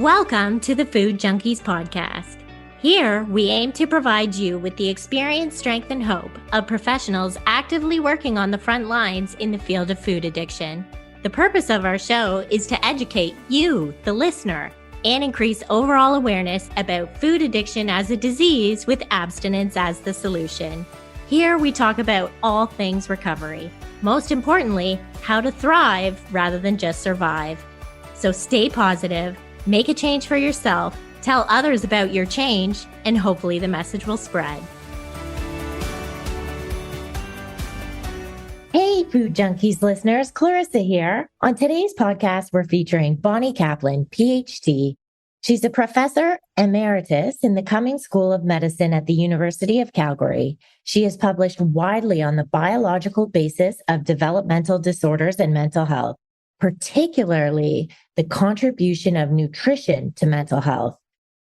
Welcome to the Food Junkies podcast. Here, we aim to provide you with the experience, strength, and hope of professionals actively working on the front lines in the field of food addiction. The purpose of our show is to educate you, the listener, and increase overall awareness about food addiction as a disease with abstinence as the solution. Here, we talk about all things recovery. Most importantly, how to thrive rather than just survive. So stay positive, make a change for yourself, tell others about your change, and hopefully the message will spread. Hey, Food Junkies listeners, Clarissa here. On today's podcast, we're featuring Bonnie Kaplan, PhD. She's a Professor Emeritus in the Cumming School of Medicine at the University of Calgary. She has published widely on the biological basis of developmental disorders and mental health, particularly the contribution of nutrition to mental health.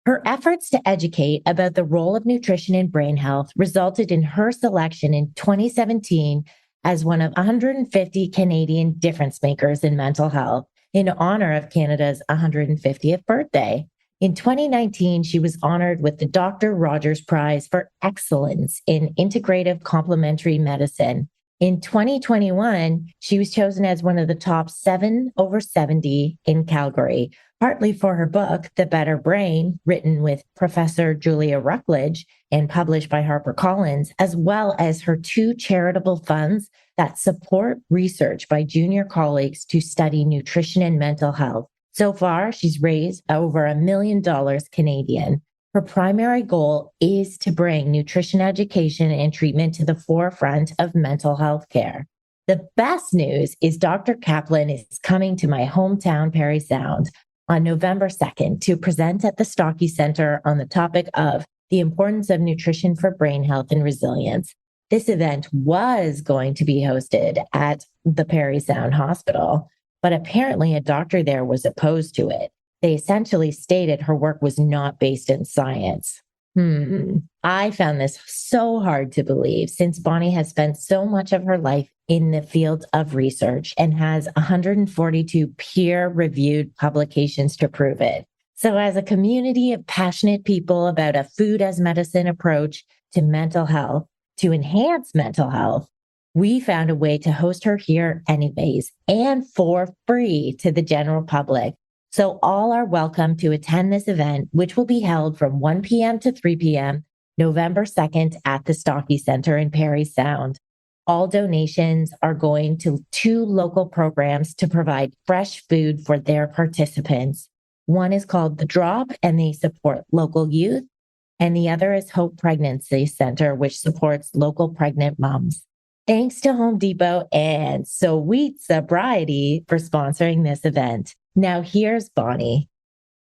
Her efforts to educate about the role of nutrition in brain health resulted in her selection in 2017 as one of 150 Canadian difference makers in mental health in honor of Canada's 150th birthday. In 2019, she was honored with the Dr. Rogers Prize for Excellence in Integrative Complementary Medicine. In 2021, she was chosen as one of the top 7 over 70 in Calgary, partly for her book, The Better Brain, written with Professor Julia Rucklidge and published by Harper Collins, as well as her 2 charitable funds that support research by junior colleagues to study nutrition and mental health. So far, she's raised over $1 million Canadian. Her primary goal is to bring nutrition education and treatment to the forefront of mental health care. The best news is Dr. Kaplan is coming to my hometown, Parry Sound, on November 2nd to present at the Stocky Center on the topic of the importance of nutrition for brain health and resilience. This event was going to be hosted at the Parry Sound Hospital, but apparently a doctor there was opposed to it. They essentially stated her work was not based in science. I found this so hard to believe since Bonnie has spent so much of her life in the field of research and has 142 peer-reviewed publications to prove it. So as a community of passionate people about a food as medicine approach to mental health, to enhance mental health, we found a way to host her here anyways and for free to the general public. So all are welcome to attend this event, which will be held from 1 p.m. to 3 p.m. November 2nd at the Stocky Center in Parry Sound. All donations are going to 2 local programs to provide fresh food for their participants. One is called The Drop, and they support local youth. And the other is Hope Pregnancy Center, which supports local pregnant moms. Thanks to Home Depot and Sweet Sobriety for sponsoring this event. Now here's Bonnie.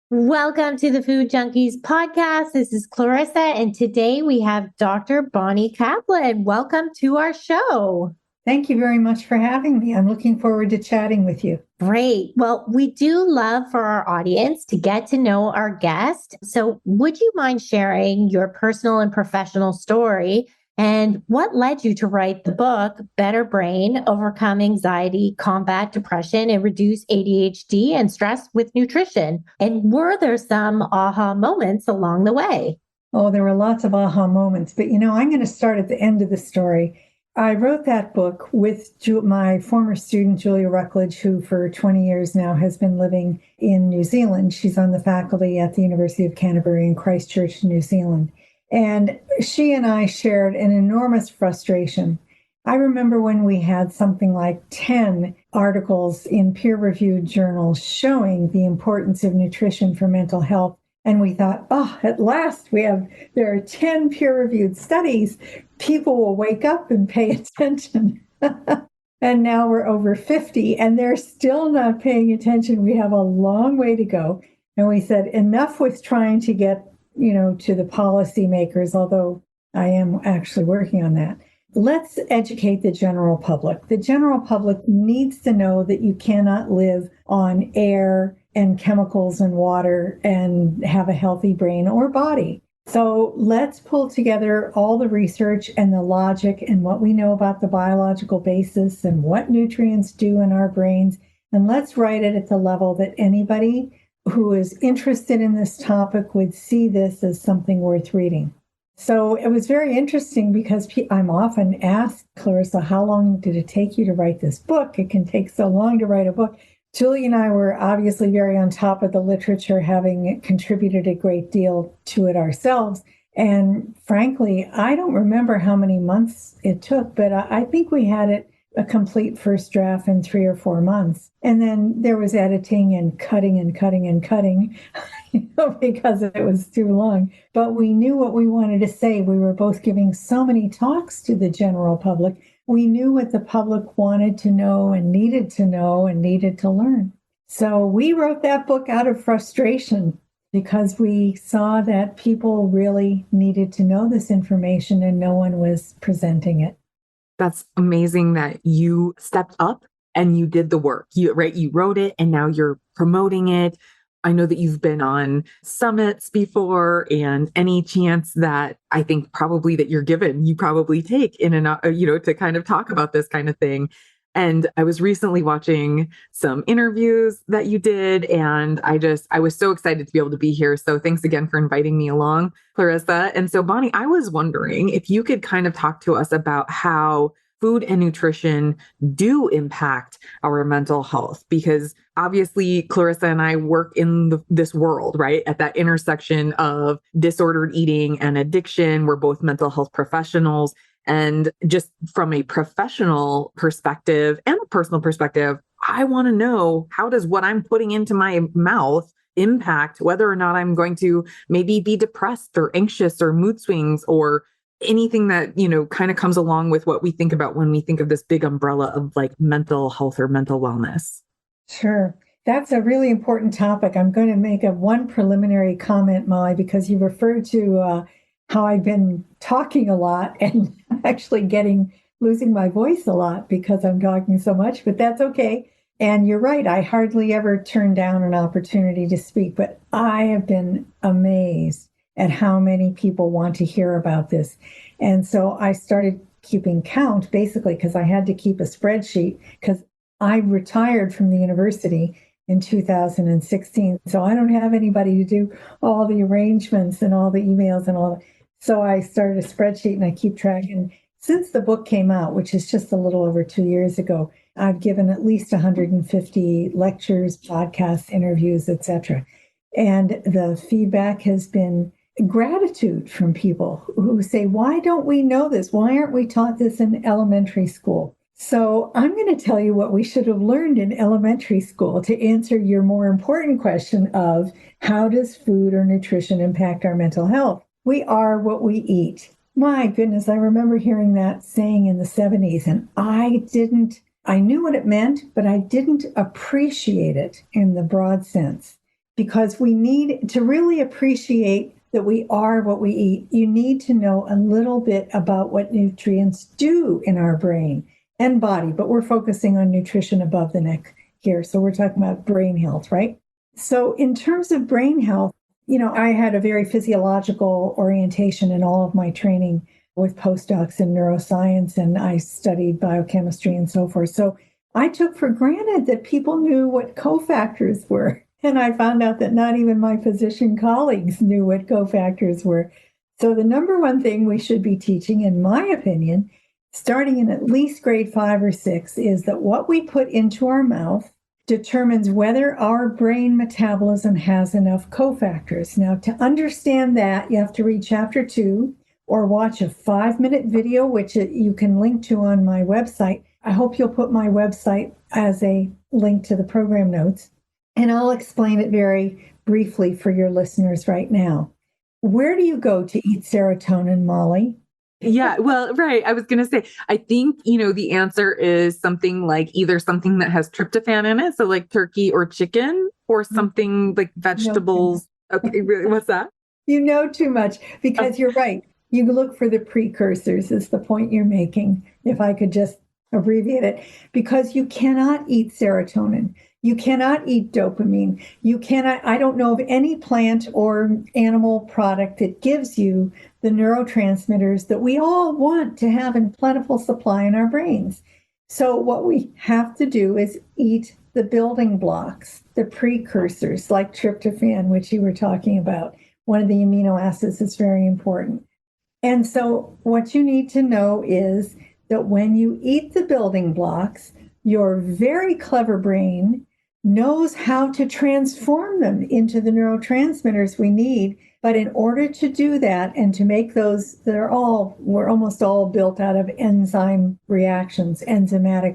Welcome to the Food Junkies podcast. This is Clarissa, and today we have Dr. Bonnie Kaplan. Welcome to our show. Thank you very much for having me. I'm looking forward to chatting with you. Great. Well, we do love for our audience to get to know our guest. So would you mind sharing your personal and professional story and what led you to write the book, Better Brain, Overcome Anxiety, Combat Depression, and Reduce ADHD and Stress with Nutrition? And were there some aha moments along the way? Oh, there were lots of aha moments. But, I'm going to start at the end of the story. I wrote that book with my former student, Julia Rucklidge, who for 20 years now has been living in New Zealand. She's on the faculty at the University of Calgary in Christchurch, New Zealand. And she and I shared an enormous frustration. I remember when we had something like 10 articles in peer-reviewed journals showing the importance of nutrition for mental health. And we thought, at last there are 10 peer-reviewed studies. People will wake up and pay attention. And now we're over 50 and they're still not paying attention. We have a long way to go. And we said, enough with trying to get to the policymakers, although I am actually working on that. Let's educate the general public. The general public needs to know that you cannot live on air and chemicals and water and have a healthy brain or body. So let's pull together all the research and the logic and what we know about the biological basis and what nutrients do in our brains. And let's write it at the level that anybody who is interested in this topic would see this as something worth reading. So it was very interesting because I'm often asked, Clarissa, how long did it take you to write this book? It can take so long to write a book. Julie and I were obviously very on top of the literature, having contributed a great deal to it ourselves. And frankly, I don't remember how many months it took, but I think we had it a complete first draft in 3 or 4 months. And then there was editing and cutting and cutting and cutting, because it was too long. But we knew what we wanted to say. We were both giving so many talks to the general public. We knew what the public wanted to know and needed to learn. So we wrote that book out of frustration because we saw that people really needed to know this information and no one was presenting it. That's amazing that you stepped up and you did the work. You wrote it and now you're promoting it. I know that you've been on summits before, and any chance that I think probably that you're given, you probably take in to kind of talk about this kind of thing. And I was recently watching some interviews that you did, and I was so excited to be able to be here. So thanks again for inviting me along, Clarissa. And so Bonnie, I was wondering if you could kind of talk to us about how food and nutrition do impact our mental health, because obviously Clarissa and I work in this world, right? At that intersection of disordered eating and addiction. We're both mental health professionals. And just from a professional perspective and a personal perspective, I want to know, how does what I'm putting into my mouth impact whether or not I'm going to maybe be depressed or anxious or mood swings or anything that, kind of comes along with what we think about when we think of this big umbrella of like mental health or mental wellness. Sure. That's a really important topic. I'm going to make one preliminary comment, Molly, because you referred to how I've been talking a lot and actually losing my voice a lot because I'm talking so much, but that's okay. And you're right. I hardly ever turn down an opportunity to speak, but I have been amazed at how many people want to hear about this. And so I started keeping count, basically, because I had to keep a spreadsheet because I retired from the university in 2016. So I don't have anybody to do all the arrangements and all the emails and all that. So I started a spreadsheet and I keep track. And since the book came out, which is just a little over 2 years ago, I've given at least 150 lectures, podcasts, interviews, etc. And the feedback has been gratitude from people who say, why don't we know this? Why aren't we taught this in elementary school? So I'm going to tell you what we should have learned in elementary school to answer your more important question of how does food or nutrition impact our mental health? We are what we eat. My goodness, I remember hearing that saying in the 70s, and I knew what it meant, but I didn't appreciate it in the broad sense, because we need to really appreciate that we are what we eat. You need to know a little bit about what nutrients do in our brain and body, but we're focusing on nutrition above the neck here. So we're talking about brain health, right? So in terms of brain health, I had a very physiological orientation in all of my training with postdocs in neuroscience, and I studied biochemistry and so forth. So I took for granted that people knew what cofactors were. And I found out that not even my physician colleagues knew what cofactors were. So the number one thing we should be teaching, in my opinion, starting in at least grade 5 or 6, is that what we put into our mouth determines whether our brain metabolism has enough cofactors. Now, to understand that, you have to read chapter 2 or watch a 5-minute video, which you can link to on my website. I hope you'll put my website as a link to the program notes. And I'll explain it very briefly for your listeners right now. Where do you go to eat serotonin, Molly? Yeah, well, right. I was going to say, I think, the answer is something like either something that has tryptophan in it, so like turkey or chicken, or something like vegetables. Okay, really, what's that? You know too much, because you're right. You look for the precursors is the point you're making, if I could just abbreviate it, because you cannot eat serotonin. You cannot eat dopamine. I don't know of any plant or animal product that gives you the neurotransmitters that we all want to have in plentiful supply in our brains. So what we have to do is eat the the building blocks, the precursors like tryptophan, which you were talking about, one of the amino acids is very important. And so what you need to know is that when you eat the building blocks, your very clever brain knows how to transform them into the neurotransmitters we need. But in order to do that and to make those, we're almost all built out of enzymatic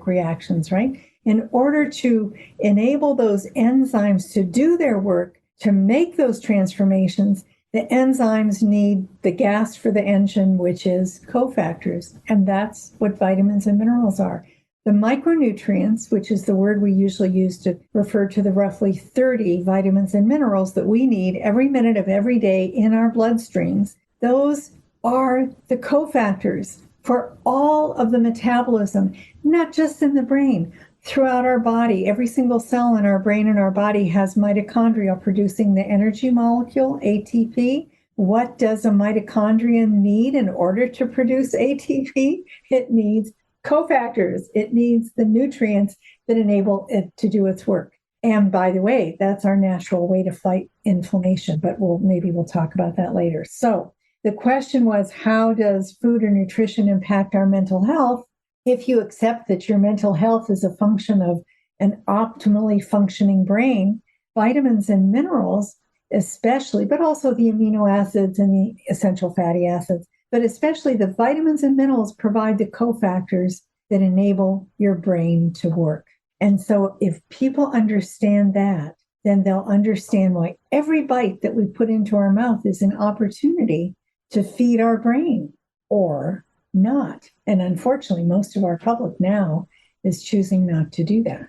reactions, right? In order to enable those enzymes to do their work, to make those transformations, the enzymes need the gas for the engine, which is cofactors. And that's what vitamins and minerals are. The micronutrients, which is the word we usually use to refer to the roughly 30 vitamins and minerals that we need every minute of every day in our bloodstreams, those are the cofactors for all of the metabolism, not just in the brain. Throughout our body, every single cell in our brain and our body has mitochondria producing the energy molecule, ATP. What does a mitochondria need in order to produce ATP? It needs cofactors. It needs the nutrients that enable it to do its work. And by the way, that's our natural way to fight inflammation, but maybe we'll talk about that later. So the question was, how does food or nutrition impact our mental health? If you accept that your mental health is a function of an optimally functioning brain, vitamins and minerals, especially, but also the amino acids and the essential fatty acids, but especially the vitamins and minerals provide the cofactors that enable your brain to work. And so if people understand that, then they'll understand why every bite that we put into our mouth is an opportunity to feed our brain or not. And unfortunately, most of our public now is choosing not to do that.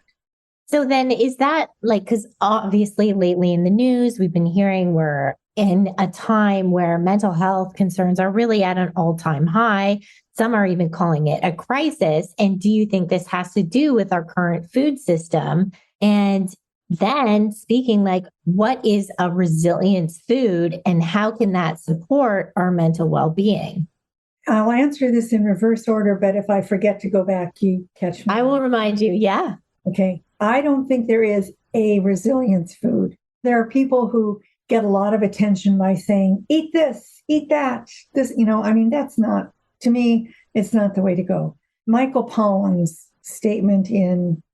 So then is that because obviously lately in the news, we've been hearing we're in a time where mental health concerns are really at an all-time high. Some are even calling it a crisis. And do you think this has to do with our current food system? And then speaking what is a resilience food and how can that support our mental well-being? I'll answer this in reverse order, but if I forget to go back, you catch me. I will remind you. Yeah. Okay. I don't think there is a resilience food. There are people who get a lot of attention by saying, eat this, eat that. That's not, to me, it's not the way to go. Michael Pollan's statement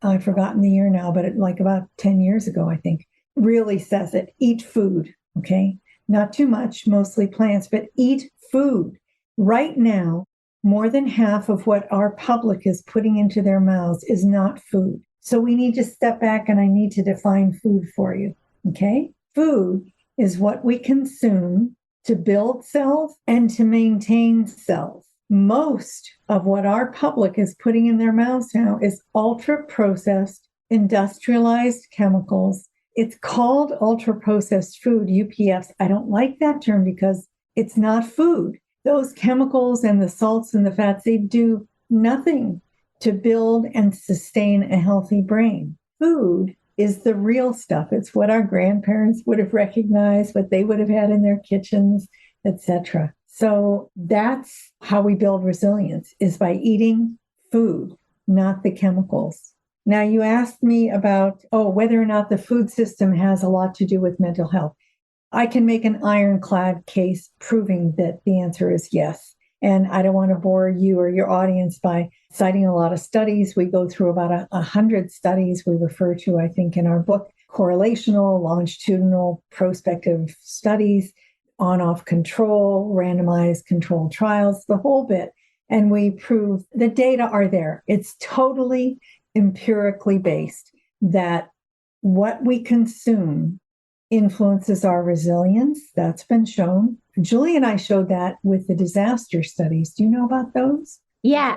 I've forgotten the year now, but about 10 years ago, I think, really says it. Eat food. Okay. Not too much, mostly plants, but eat food. Right now, more than half of what our public is putting into their mouths is not food. So we need to step back and I need to define food for you. Okay? Food is what we consume to build cells and to maintain cells. Most of what our public is putting in their mouths now is ultra-processed, industrialized chemicals. It's called ultra-processed food, UPFs. I don't like that term because it's not food. Those chemicals and the salts and the fats, they do nothing to build and sustain a healthy brain. Food is the real stuff. It's what our grandparents would have recognized, what they would have had in their kitchens, etc. So that's how we build resilience, is by eating food, not the chemicals. Now, you asked me about, whether or not the food system has a lot to do with mental health. I can make an ironclad case proving that the answer is yes. And I don't want to bore you or your audience by citing a lot of studies. We go through about 100 studies we refer to, I think, in our book, correlational, longitudinal, prospective studies, on-off control, randomized controlled trials, the whole bit. And we prove the data are there. It's totally empirically based that what we consume influences our resilience. That's been shown. Julie and I showed that with the disaster studies. Do you know about those? Yeah,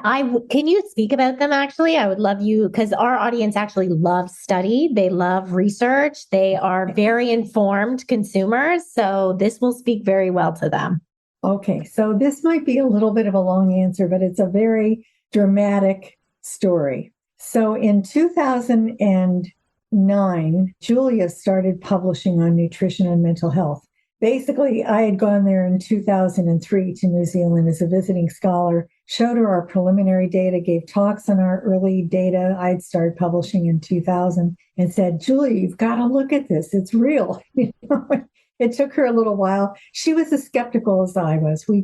can you speak about them actually? I would love you, because our audience actually loves study. They love research. They are very informed consumers. So this will speak very well to them. Okay, so this might be a little bit of a long answer, but it's a very dramatic story. So in 2009, Julia started publishing on nutrition and mental health. Basically, I had gone there in 2003 to New Zealand as a visiting scholar showed her our preliminary data, gave talks on our early data. I'd started publishing in 2000 and said, Julia, you've got to look at this. It's real. It took her a little while. She was as skeptical as I was. We're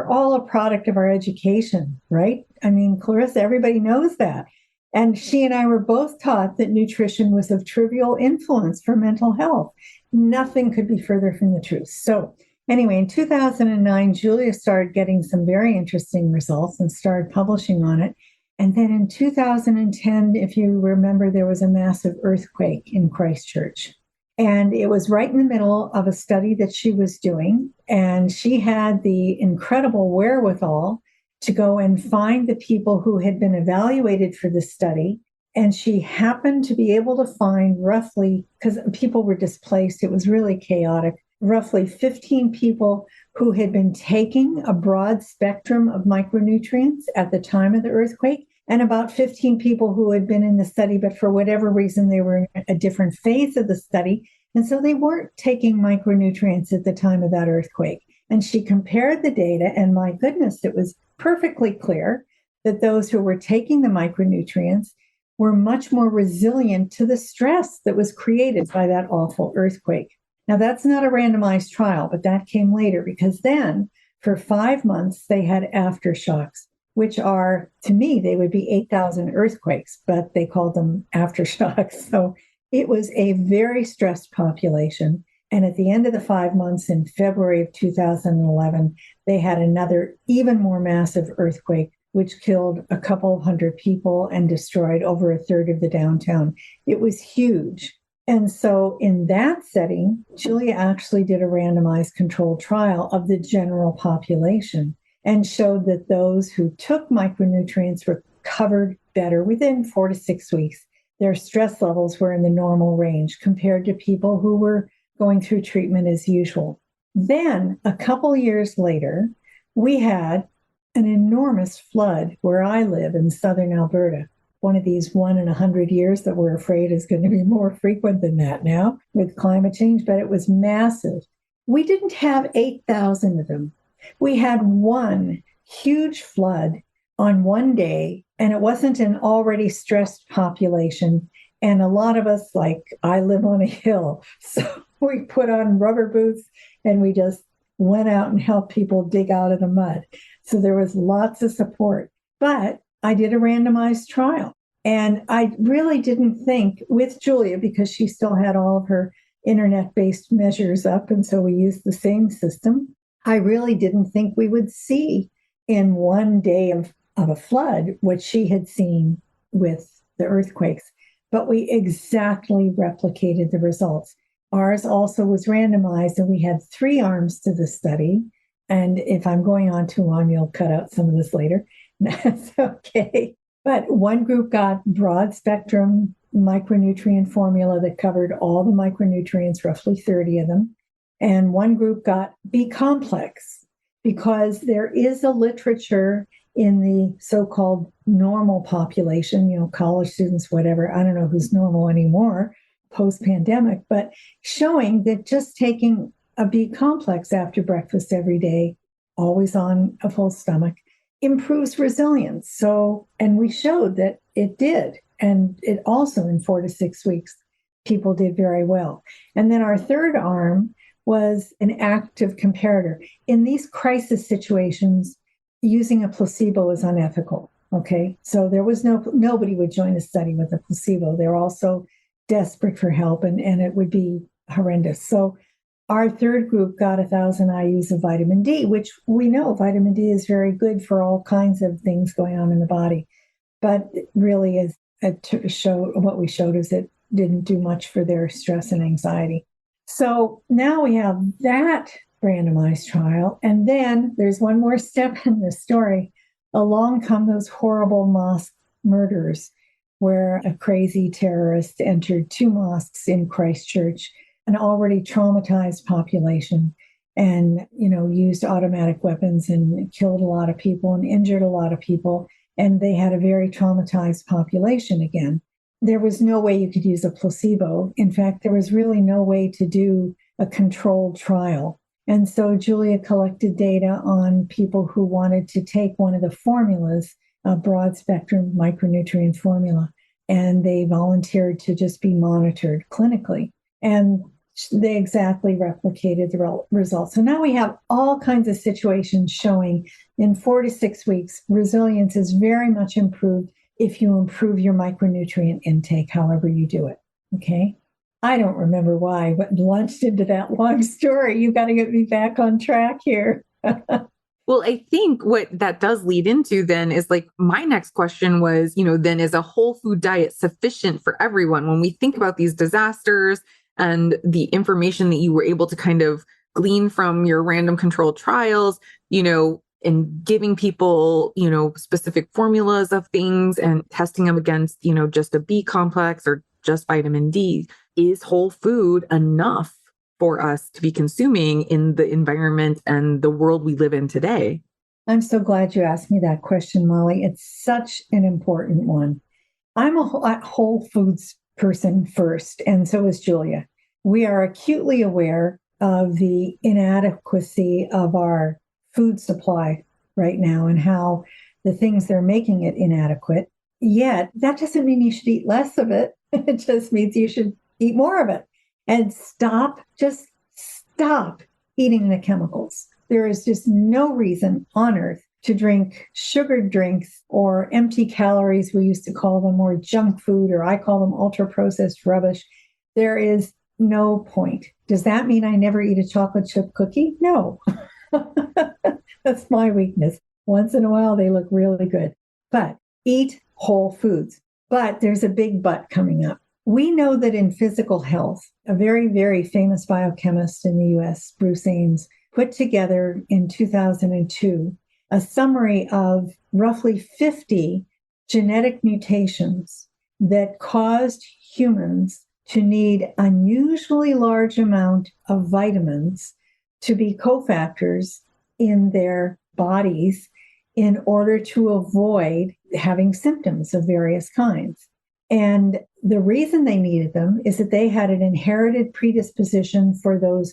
all a product of our education, right? I mean, Clarissa, everybody knows that. And she and I were both taught that nutrition was of trivial influence for mental health. Nothing could be further from the truth. So anyway, in 2009, Julia started getting some very interesting results and started publishing on it. And then in 2010, if you remember, there was a massive earthquake in Christchurch. And it was right in the middle of a study that she was doing. And she had the incredible wherewithal to go and find the people who had been evaluated for the study. And she happened to be able to find roughly, because people were displaced, it was really chaotic, roughly 15 people who had been taking a broad spectrum of micronutrients at the time of the earthquake, and about 15 people who had been in the study, but for whatever reason, they were in a different phase of the study. And so they weren't taking micronutrients at the time of that earthquake. And she compared the data, and my goodness, it was perfectly clear that those who were taking the micronutrients were much more resilient to the stress that was created by that awful earthquake. Now, that's not a randomized trial, but that came later, because then for 5 months, they had aftershocks, which are, to me, they would be 8,000 earthquakes, but they called them aftershocks. So it was a very stressed population. And at the end of the 5 months in February of 2011, they had another even more massive earthquake, which killed a couple of hundred people and destroyed over a third of the downtown. It was huge. And so in that setting, Julia actually did a randomized controlled trial of the general population and showed that those who took micronutrients recovered better within 4 to 6 weeks. Their stress levels were in the normal range compared to people who were going through treatment as usual. Then, a couple years later, we had an enormous flood where I live in southern Alberta. One of these 1 in 100 years that we're afraid is going to be more frequent than that now with climate change, but it was massive. We didn't have 8,000 of them. We had one huge flood on one day, and it wasn't an already stressed population. And a lot of us, like I live on a hill, so we put on rubber boots and we just went out and helped people dig out of the mud. So there was lots of support. But I did a randomized trial. And I really didn't think with Julia, because she still had all of her internet-based measures up, and so we used the same system. I really didn't think we would see in one day of a flood what she had seen with the earthquakes. But we exactly replicated the results. Ours also was randomized, and we had 3 arms to the study. And if I'm going on too long, you'll cut out some of this later. That's okay. But one group got broad spectrum micronutrient formula that covered all the micronutrients, roughly 30 of them. And one group got B complex, because there is a literature in the so-called normal population, college students, whatever, I don't know who's normal anymore post-pandemic, but showing that just taking a B complex after breakfast every day, always on a full stomach, improves resilience. So, and we showed that it did. And it also in 4 to 6 weeks, people did very well. And then our third arm was an active comparator. In these crisis situations, using a placebo is unethical. Okay. So there was nobody would join a study with a placebo. They're also desperate for help, and it would be horrendous. So our third group got 1,000 IUs of vitamin D, which we know vitamin D is very good for all kinds of things going on in the body. But it really is what we showed is it didn't do much for their stress and anxiety. So now we have that randomized trial. And then there's one more step in this story. Along come those horrible mosque murders where a crazy terrorist entered 2 mosques in Christchurch, an already traumatized population, and, used automatic weapons and killed a lot of people and injured a lot of people. And they had a very traumatized population again. There was no way you could use a placebo. In fact, there was really no way to do a controlled trial. And so Julia collected data on people who wanted to take one of the formulas, a broad spectrum micronutrient formula, and they volunteered to just be monitored clinically. And they exactly replicated the results. So now we have all kinds of situations showing in 4 to 6 weeks, resilience is very much improved if you improve your micronutrient intake, however you do it. Okay. I don't remember why I went launched into that long story. You got to get me back on track here. Well, I think what that does lead into then is like my next question was, then is a whole food diet sufficient for everyone? When we think about these disasters and the information that you were able to kind of glean from your random controlled trials, and giving people, specific formulas of things and testing them against, just a B complex or just vitamin D, is whole food enough for us to be consuming in the environment and the world we live in today? I'm so glad you asked me that question, Molly. It's such an important one. I'm a whole foods person first, and so is Julia. We are acutely aware of the inadequacy of our food supply right now and how the things that are making it inadequate. Yet, that doesn't mean you should eat less of it. It just means you should eat more of it. And just stop eating the chemicals. There is just no reason on earth to drink sugared drinks or empty calories, we used to call them, or junk food, or I call them ultra-processed rubbish. There is no point. Does that mean I never eat a chocolate chip cookie? No. That's my weakness. Once in a while, they look really good. But eat whole foods. But there's a big but coming up. We know that in physical health, a very, very famous biochemist in the US, Bruce Ames, put together in 2002 a summary of roughly 50 genetic mutations that caused humans to need unusually large amount of vitamins to be cofactors in their bodies in order to avoid having symptoms of various kinds. And the reason they needed them is that they had an inherited predisposition for those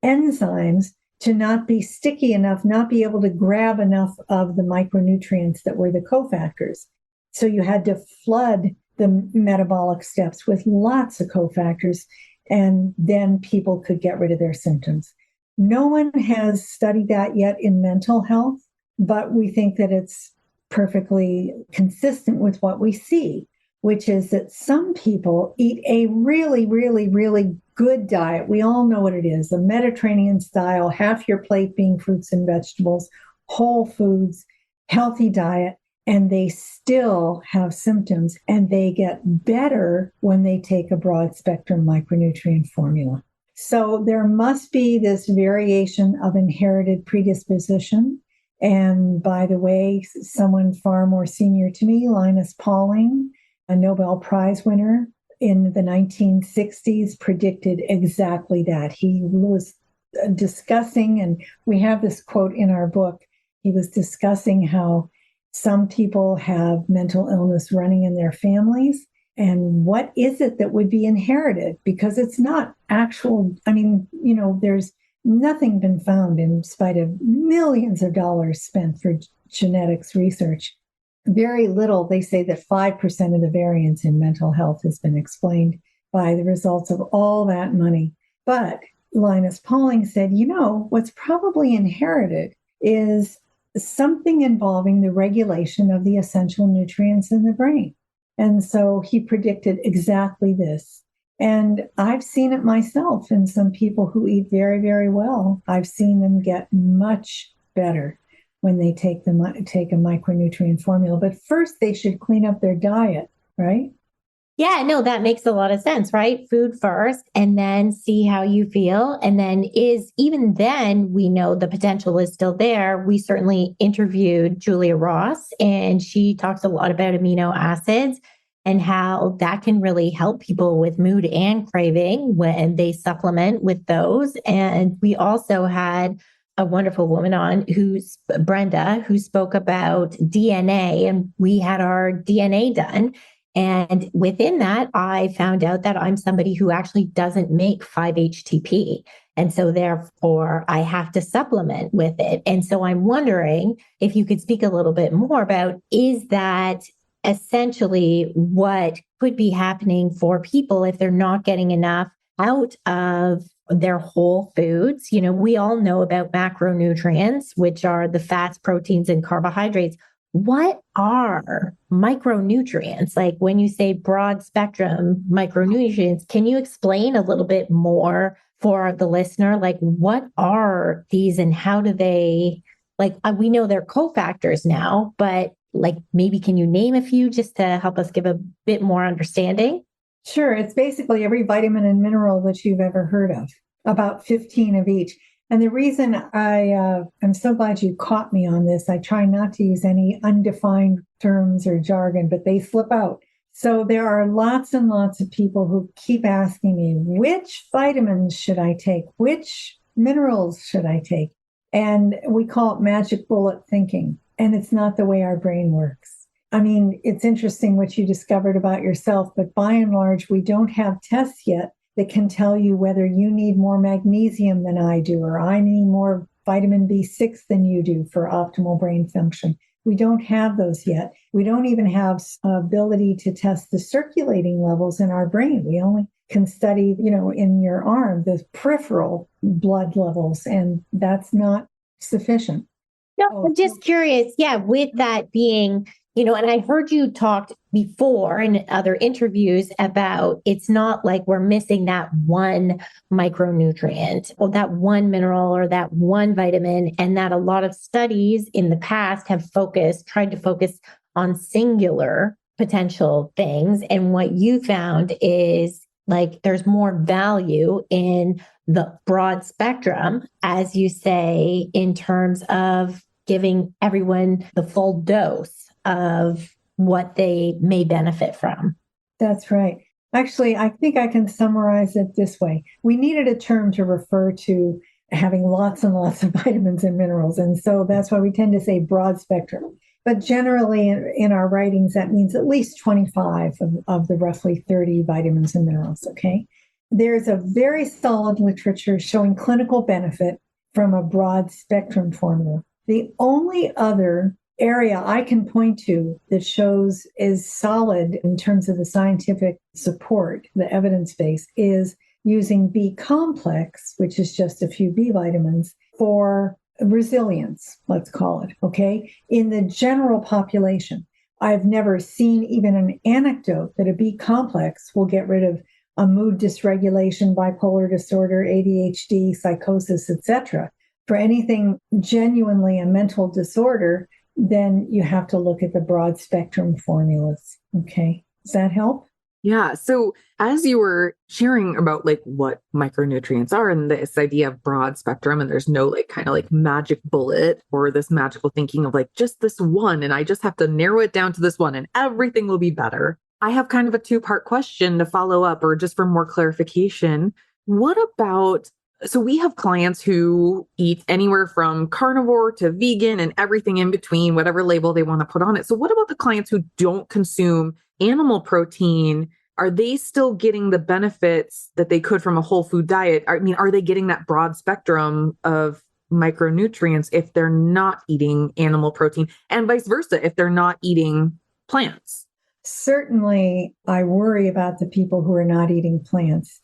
enzymes to not be sticky enough, not be able to grab enough of the micronutrients that were the cofactors. So you had to flood the metabolic steps with lots of cofactors, and then people could get rid of their symptoms. No one has studied that yet in mental health, but we think that it's perfectly consistent with what we see, which is that some people eat a really, really, really good diet. We all know what it is, the Mediterranean style, half your plate being fruits and vegetables, whole foods, healthy diet, and they still have symptoms, and they get better when they take a broad spectrum micronutrient formula. So there must be this variation of inherited predisposition. And by the way, someone far more senior to me, Linus Pauling, a Nobel Prize winner in the 1960s, predicted exactly that. He was discussing, and we have this quote in our book, he was discussing how some people have mental illness running in their families. And what is it that would be inherited? Because it's not actual, there's nothing been found in spite of millions of dollars spent for genetics research. Very little, they say that 5% of the variance in mental health has been explained by the results of all that money. But Linus Pauling said, what's probably inherited is something involving the regulation of the essential nutrients in the brain. And so he predicted exactly this. And I've seen it myself in some people who eat very, very well. I've seen them get much better when they take a micronutrient formula. But first, they should clean up their diet, right? Yeah, no, that makes a lot of sense, right? Food first, and then see how you feel. And then even then, we know the potential is still there. We certainly interviewed Julia Ross, and she talks a lot about amino acids and how that can really help people with mood and craving when they supplement with those. And we also had a wonderful woman on Brenda, who spoke about DNA, and we had our DNA done. And within that, I found out that I'm somebody who actually doesn't make 5-HTP. And so therefore, I have to supplement with it. And so I'm wondering if you could speak a little bit more about, is that essentially what could be happening for people if they're not getting enough out of their whole foods? You know, we all know about macronutrients, which are the fats, proteins, and carbohydrates. What are micronutrients? Like when you say broad spectrum micronutrients, can you explain a little bit more for the listener? Like, what are these and how do they, like, we know they're cofactors now, but like maybe can you name a few just to help us give a bit more understanding? Sure. It's basically every vitamin and mineral that you've ever heard of, about 15 of each. And the reason I'm so glad you caught me on this, I try not to use any undefined terms or jargon, but they slip out. So there are lots and lots of people who keep asking me, which vitamins should I take? Which minerals should I take? And we call it magic bullet thinking. And it's not the way our brain works. I mean, it's interesting what you discovered about yourself, but by and large, we don't have tests yet that can tell you whether you need more magnesium than I do, or I need more vitamin B6 than you do for optimal brain function. We don't have those yet. We don't even have ability to test the circulating levels in our brain. We only can study, in your arm, the peripheral blood levels, and that's not sufficient. No, I'm just curious. Yeah, with that being, and I heard you talked before in other interviews about it's not like we're missing that one micronutrient or that one mineral or that one vitamin, and that a lot of studies in the past have tried to focus on singular potential things. And what you found is like there's more value in the broad spectrum, as you say, in terms of giving everyone the full dose of what they may benefit from. That's right. Actually, I think I can summarize it this way. We needed a term to refer to having lots and lots of vitamins and minerals. And so that's why we tend to say broad spectrum. But generally in our writings, that means at least 25 of the roughly 30 vitamins and minerals, okay? There's a very solid literature showing clinical benefit from a broad spectrum formula. The only other area I can point to that shows is solid in terms of the scientific support, the evidence base, is using B complex, which is just a few B vitamins, for resilience, let's call it, okay? In the general population, I've never seen even an anecdote that a B complex will get rid of a mood dysregulation, bipolar disorder, ADHD, psychosis, etc. For anything genuinely a mental disorder, then you have to look at the broad spectrum formulas. Okay. Does that help? Yeah. So as you were sharing about like what micronutrients are and this idea of broad spectrum, and there's no like kind of like magic bullet or this magical thinking of like just this one, and I just have to narrow it down to this one and everything will be better. I have kind of a two-part question to follow up, or just for more clarification. What about, so we have clients who eat anywhere from carnivore to vegan and everything in between, whatever label they want to put on it. So what about the clients who don't consume animal protein? Are they still getting the benefits that they could from a whole food diet? I mean, are they getting that broad spectrum of micronutrients if they're not eating animal protein, and vice versa if they're not eating plants? Certainly, I worry about the people who are not eating plants.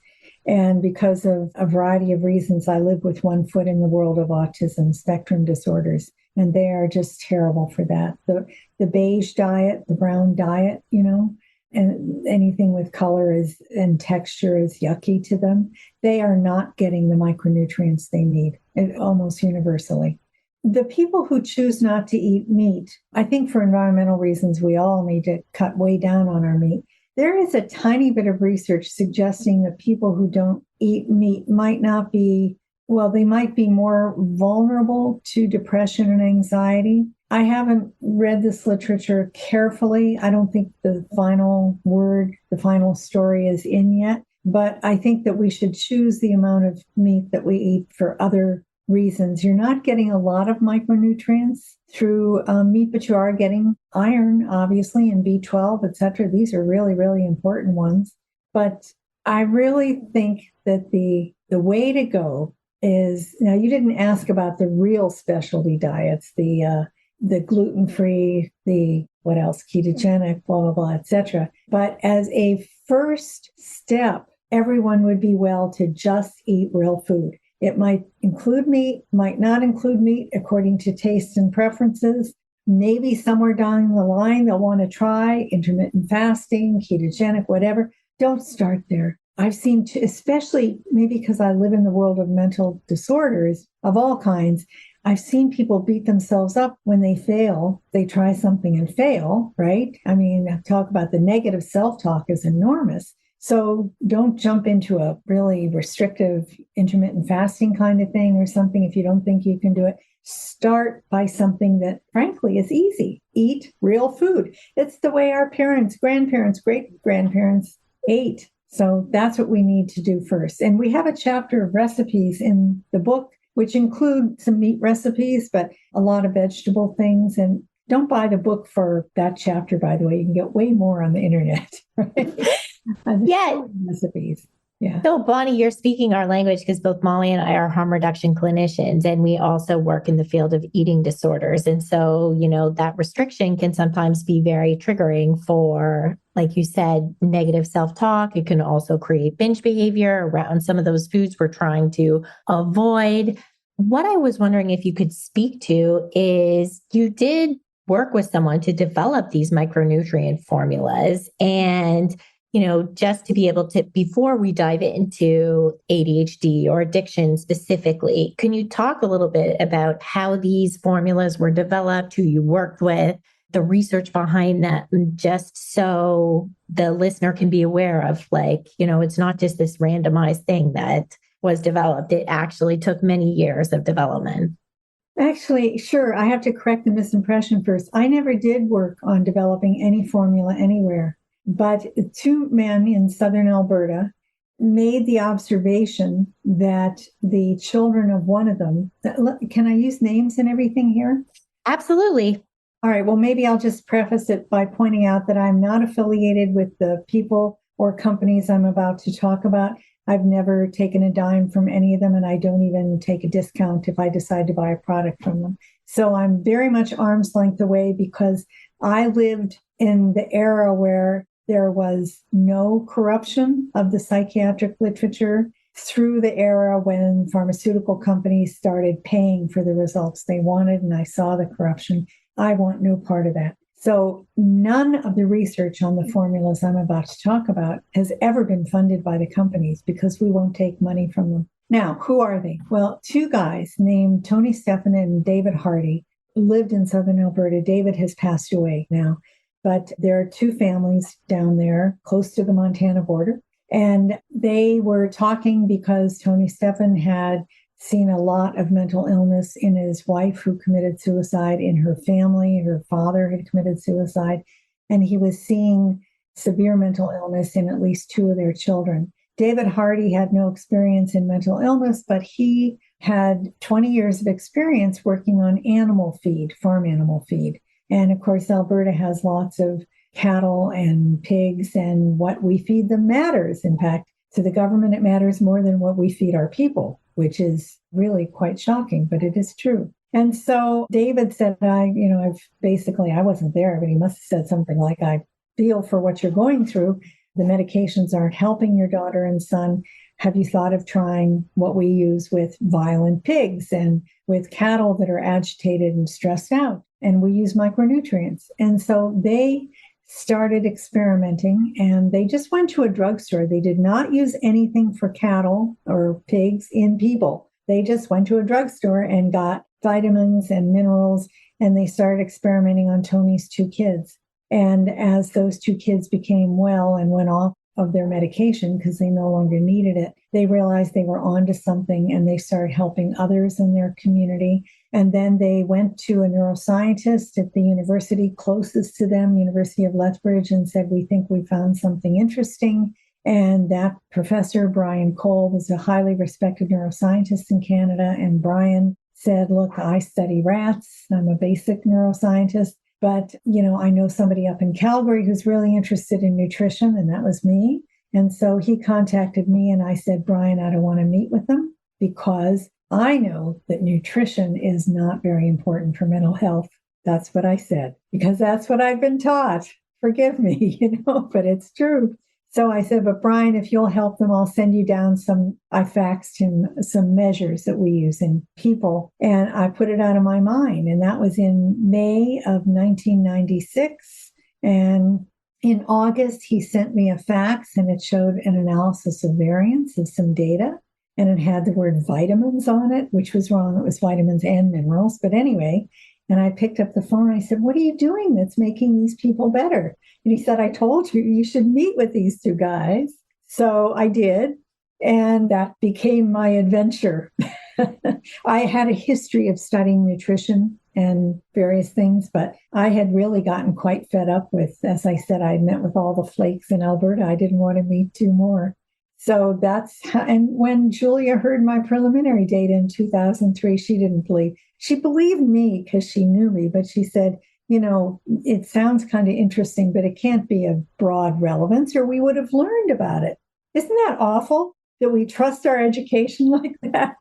And because of a variety of reasons, I live with one foot in the world of autism spectrum disorders, and they are just terrible for that. The beige diet, the brown diet, and anything with color and texture is yucky to them. They are not getting the micronutrients they need, almost universally. The people who choose not to eat meat, I think for environmental reasons, we all need to cut way down on our meat. There is a tiny bit of research suggesting that people who don't eat meat might not be, well, they might be more vulnerable to depression and anxiety. I haven't read this literature carefully. I don't think the final word, the final story is in yet, but I think that we should choose the amount of meat that we eat for other reasons. You're not getting a lot of micronutrients through meat, but you are getting iron, obviously, and B12, et cetera. These are really, really important ones. But I really think that the way to go is, now you didn't ask about the real specialty diets, the gluten-free, the what else, ketogenic, blah, blah, blah, et cetera. But as a first step, everyone would be well to just eat real food. It might include meat, might not include meat according to taste and preferences. Maybe somewhere down the line, they'll want to try intermittent fasting, ketogenic, whatever. Don't start there. I've seen, especially maybe because I live in the world of mental disorders of all kinds, I've seen people beat themselves up when they fail. They try something and fail, right? I mean, talk about the negative self-talk is enormous. So don't jump into a really restrictive intermittent fasting kind of thing or something if you don't think you can do it. Start by something that, frankly, is easy. Eat real food. It's the way our parents, grandparents, great-grandparents ate. So that's what we need to do first. And we have a chapter of recipes in the book, which include some meat recipes, but a lot of vegetable things. And don't buy the book for that chapter, by the way. You can get way more on the internet. Right? Yeah. Recipes. Yeah. So, Bonnie, you're speaking our language because both Molly and I are harm reduction clinicians, and we also work in the field of eating disorders. And so, that restriction can sometimes be very triggering for, like you said, negative self-talk. It can also create binge behavior around some of those foods we're trying to avoid. What I was wondering if you could speak to is you did work with someone to develop these micronutrient formulas, and just to be able to, before we dive into ADHD or addiction specifically, can you talk a little bit about how these formulas were developed, who you worked with, the research behind that, just so the listener can be aware of, it's not just this randomized thing that was developed. It actually took many years of development. Actually, sure. I have to correct the misimpression first. I never did work on developing any formula anywhere. But two men in southern Alberta made the observation that the children of one of them, can I use names and everything here? Absolutely. All right. Well, maybe I'll just preface it by pointing out that I'm not affiliated with the people or companies I'm about to talk about. I've never taken a dime from any of them, and I don't even take a discount if I decide to buy a product from them. So I'm very much arm's length away because I lived in the era where there was no corruption of the psychiatric literature, through the era when pharmaceutical companies started paying for the results they wanted, and I saw the corruption. I want no part of that. So none of the research on the formulas I'm about to talk about has ever been funded by the companies because we won't take money from them. Now, who are they? Well, two guys named Tony Stephan and David Hardy lived in southern Alberta. David has passed away now. But there are two families down there close to the Montana border. And they were talking because Tony Stephan had seen a lot of mental illness in his wife, who committed suicide, in her family. Her father had committed suicide. And he was seeing severe mental illness in at least two of their children. David Hardy had no experience in mental illness, but he had 20 years of experience working on animal feed, farm animal feed. And of course, Alberta has lots of cattle and pigs, and what we feed them matters. In fact, to the government, it matters more than what we feed our people, which is really quite shocking, but it is true. And so David said, I wasn't there, but he must have said something like, I feel for what you're going through. The medications aren't helping your daughter and son. Have you thought of trying what we use with violent pigs and with cattle that are agitated and stressed out? And we use micronutrients. And so they started experimenting, and they just went to a drugstore. They did not use anything for cattle or pigs in people. They just went to a drugstore and got vitamins and minerals, and they started experimenting on Tony's two kids. And as those two kids became well and went off of their medication because they no longer needed it, they realized they were onto something, and they started helping others in their community. And then they went to a neuroscientist at the university closest to them, University of Lethbridge, and said, we think we found something interesting. And that professor, Brian Cole, was a highly respected neuroscientist in Canada. And Brian said, look, I study rats. I'm a basic neuroscientist. But, I know somebody up in Calgary who's really interested in nutrition, and that was me. And so he contacted me and I said, Brian, I don't want to meet with them because I know that nutrition is not very important for mental health. That's what I said, because that's what I've been taught. Forgive me, but it's true. So I said, but Brian, if you'll help them, I'll send you down I faxed him some measures that we use in people. And I put it out of my mind. And that was in May of 1996. And in August, he sent me a fax and it showed an analysis of variance of some data. And it had the word vitamins on it, which was wrong. It was vitamins and minerals. But anyway, and I picked up the phone. I said, what are you doing that's making these people better? And he said, I told you, you should meet with these two guys. So I did. And that became my adventure. I had a history of studying nutrition and various things, but I had really gotten quite fed up with, as I said, I had met with all the flakes in Alberta. I didn't want to meet two more. So and when Julia heard my preliminary data in 2003, she believed me because she knew me, but she said, it sounds kind of interesting, but it can't be of broad relevance or we would have learned about it. Isn't that awful that we trust our education like that?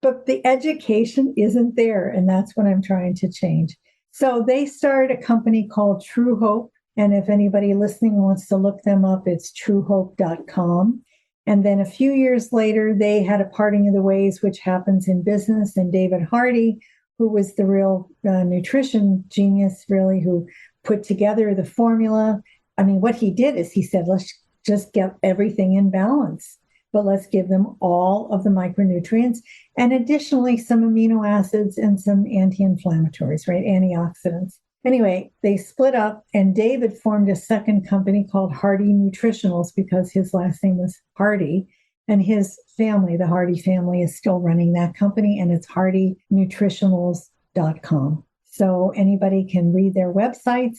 But the education isn't there. And that's what I'm trying to change. So they started a company called True Hope. And if anybody listening wants to look them up, it's truehope.com. And then a few years later, they had a parting of the ways, which happens in business. And David Hardy, who was the real nutrition genius, really, who put together the formula. I mean, what he did is he said, let's just get everything in balance, but let's give them all of the micronutrients and additionally some amino acids and some anti-inflammatories, right? Antioxidants. Anyway, they split up and David formed a second company called Hardy Nutritionals because his last name was Hardy. And his family, the Hardy family, is still running that company, and it's hardynutritionals.com. So anybody can read their websites,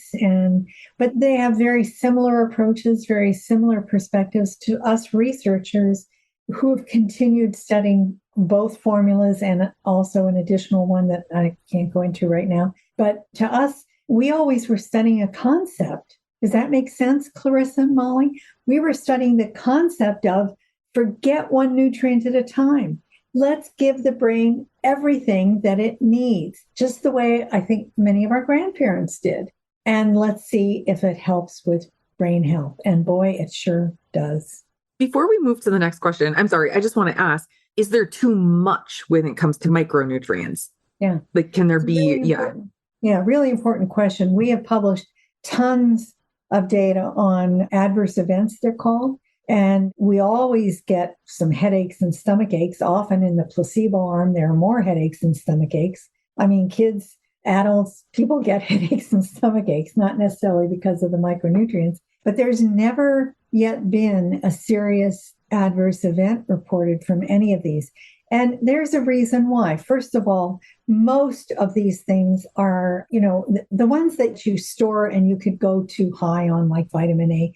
but they have very similar approaches, very similar perspectives to us researchers who have continued studying both formulas and also an additional one that I can't go into right now. But to us, we always were studying a concept. Does that make sense, Clarissa and Molly? We were studying the concept of forget one nutrient at a time. Let's give the brain everything that it needs, just the way I think many of our grandparents did. And let's see if it helps with brain health. And boy, it sure does. Before we move to the next question, I'm sorry, I just want to ask, is there too much when it comes to micronutrients? Yeah. Like, can there be, really important question. We have published tons of data on adverse events, they're called. And we always get some headaches and stomach aches. Often in the placebo arm, there are more headaches and stomach aches. I mean, kids, adults, people get headaches and stomach aches, not necessarily because of the micronutrients, but there's never yet been a serious adverse event reported from any of these. And there's a reason why. First of all, most of these things are, the ones that you store and you could go too high on, like vitamin A,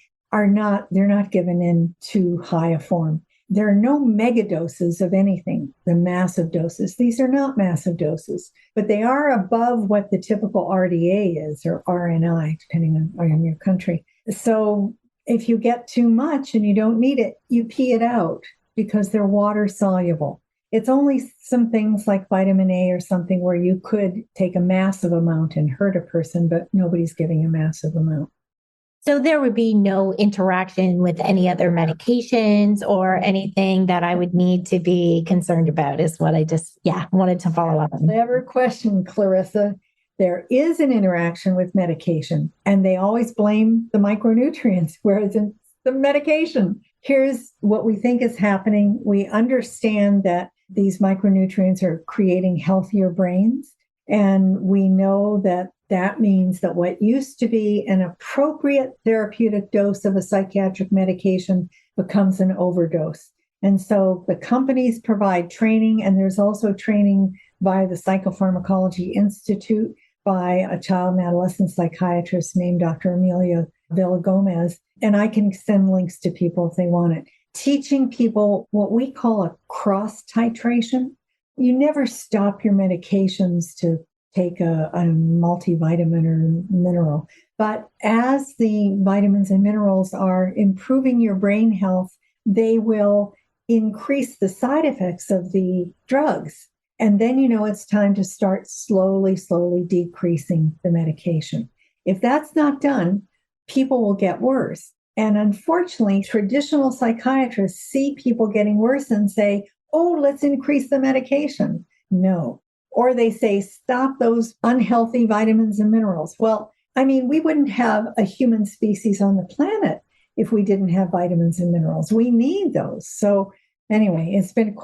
they're not given in too high a form. There are no mega doses of anything, the massive doses. These are not massive doses, but they are above what the typical RDA is, or RNI, depending on your country. So if you get too much and you don't need it, you pee it out because they're water soluble. It's only some things like vitamin A or something where you could take a massive amount and hurt a person, but nobody's giving a massive amount. So there would be no interaction with any other medications or anything that I would need to be concerned about is what I just, wanted to follow up on. Clever question, Clarissa. There is an interaction with medication, and they always blame the micronutrients, whereas it's the medication. Here's what we think is happening. We understand that these micronutrients are creating healthier brains, and we know that that means that what used to be an appropriate therapeutic dose of a psychiatric medication becomes an overdose. And so the companies provide training, and there's also training by the Psychopharmacology Institute by a child and adolescent psychiatrist named Dr. Amelia Villagomez. And I can send links to people if they want it. Teaching people what we call a cross titration. You never stop your medications to take a multivitamin or mineral. But as the vitamins and minerals are improving your brain health, they will increase the side effects of the drugs. And then it's time to start slowly decreasing the medication. If that's not done, people will get worse. And unfortunately, traditional psychiatrists see people getting worse and say, oh, let's increase the medication. No. Or they say, stop those unhealthy vitamins and minerals. Well, we wouldn't have a human species on the planet if we didn't have vitamins and minerals. We need those. So anyway, it's been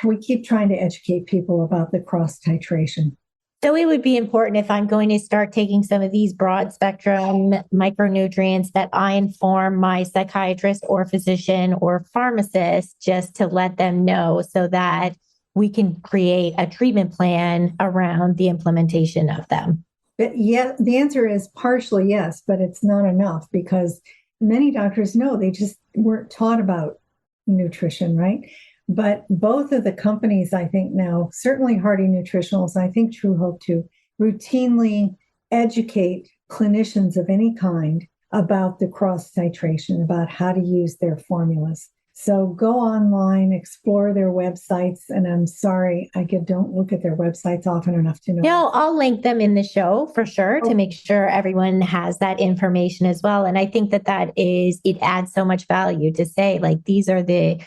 we keep trying to educate people about the cross titration. So it would be important if I'm going to start taking some of these broad spectrum micronutrients that I inform my psychiatrist or physician or pharmacist just to let them know so that we can create a treatment plan around the implementation of them. But yeah, the answer is partially yes, but it's not enough because many doctors know they just weren't taught about nutrition, right? But both of the companies, I think now, certainly Hardy Nutritionals, I think True Hope too, routinely educate clinicians of any kind about the cross titration, about how to use their formulas. So go online, explore their websites, and I'm sorry, don't look at their websites often enough to know. No, I'll link them in the show for sure to make sure everyone has that information as well. And I think that it adds so much value to say, like, these are the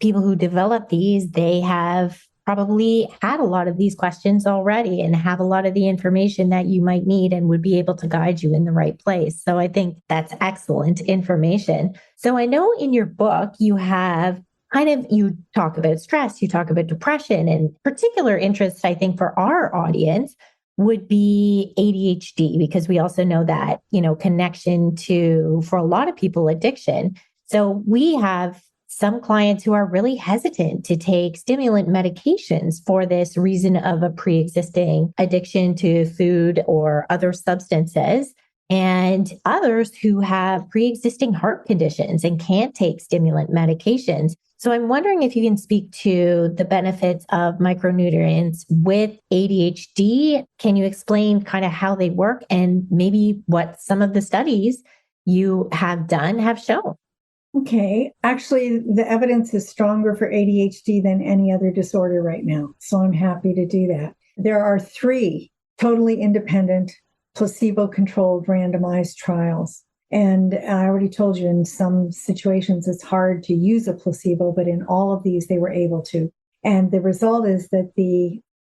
people who develop these, they have probably had a lot of these questions already and have a lot of the information that you might need and would be able to guide you in the right place. So I think that's excellent information. So I know in your book, you have you talk about stress, you talk about depression, and particular interest, I think, for our audience would be ADHD, because we also know that, connection to, for a lot of people, addiction. So we have some clients who are really hesitant to take stimulant medications for this reason of a pre-existing addiction to food or other substances, and others who have pre-existing heart conditions and can't take stimulant medications. So I'm wondering if you can speak to the benefits of micronutrients with ADHD. Can you explain kind of how they work and maybe what some of the studies you have done have shown? Okay. Actually, the evidence is stronger for ADHD than any other disorder right now. So I'm happy to do that. There are 3 totally independent, placebo-controlled randomized trials. And I already told you in some situations it's hard to use a placebo, but in all of these they were able to. And the result is that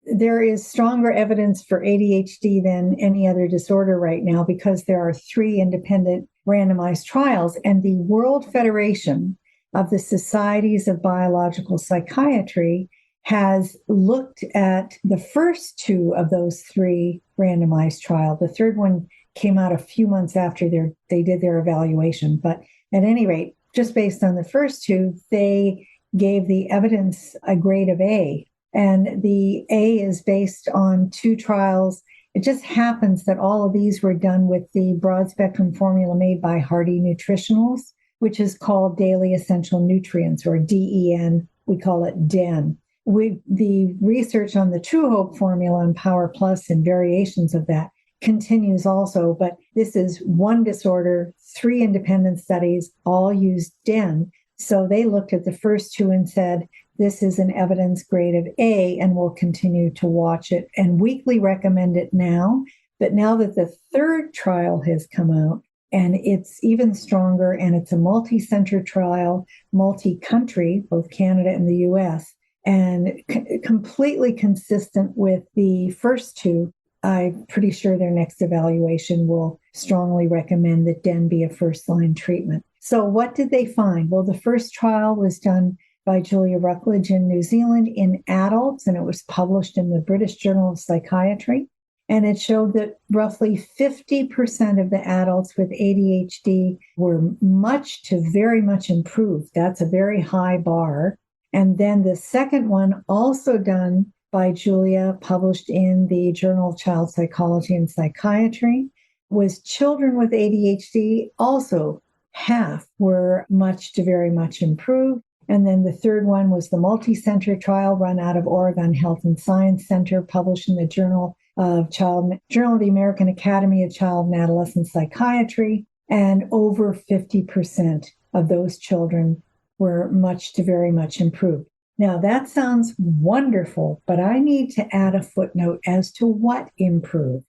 there is stronger evidence for ADHD than any other disorder right now because there are 3 independent randomized trials, and the World Federation of the Societies of Biological Psychiatry has looked at the first 2 of those 3 randomized trials. The third one came out a few months after they did their evaluation. But at any rate, just based on the first 2, they gave the evidence a grade of A. And the A is based on 2 trials. It just happens that all of these were done with the broad spectrum formula made by Hardy Nutritionals, which is called Daily Essential Nutrients, or DEN. We call it DEN. The research on the True Hope formula and Power Plus and variations of that continues also, but this is one disorder, 3 independent studies, all used DEN. So they looked at the first 2 and said, this is an evidence grade of A, and we'll continue to watch it and weekly recommend it now. But now that the 3rd trial has come out, and it's even stronger, and it's a multi-center trial, multi-country, both Canada and the US, and completely consistent with the first 2, I'm pretty sure their next evaluation will strongly recommend that DEN be a first-line treatment. So what did they find? Well, the first trial was done by Julia Rucklidge in New Zealand in adults, and it was published in the British Journal of Psychiatry. And it showed that roughly 50% of the adults with ADHD were much to very much improved. That's a very high bar. And then the second one, also done by Julia, published in the Journal of Child Psychology and Psychiatry, was children with ADHD also half were much to very much improved. And then the third one was the multi-center trial run out of Oregon Health and Science Center, published in the Journal of the American Academy of Child and Adolescent Psychiatry. And over 50% of those children were much to very much improved. Now, that sounds wonderful, but I need to add a footnote as to what improved.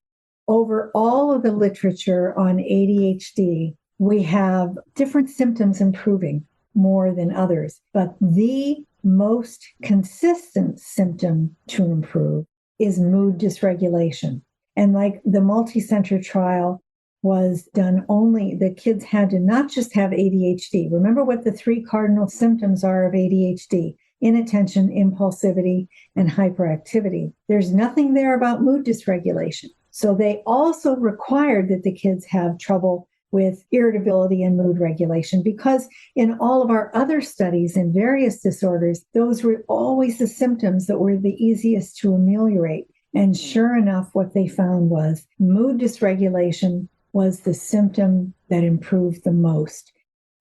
Over all of the literature on ADHD, we have different symptoms improving more than others, but the most consistent symptom to improve is mood dysregulation. And like the multi-center trial was done only, the kids had to not just have ADHD. Remember what the 3 cardinal symptoms are of ADHD: inattention, impulsivity, and hyperactivity. There's nothing there about mood dysregulation. So they also required that the kids have trouble with irritability and mood regulation, because in all of our other studies in various disorders, those were always the symptoms that were the easiest to ameliorate. And sure enough, what they found was mood dysregulation was the symptom that improved the most.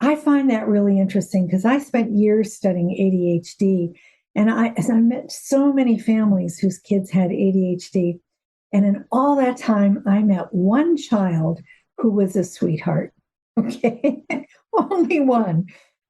I find that really interesting because I spent years studying ADHD, and I met so many families whose kids had ADHD. And in all that time, I met one child who was a sweetheart, okay? Only one.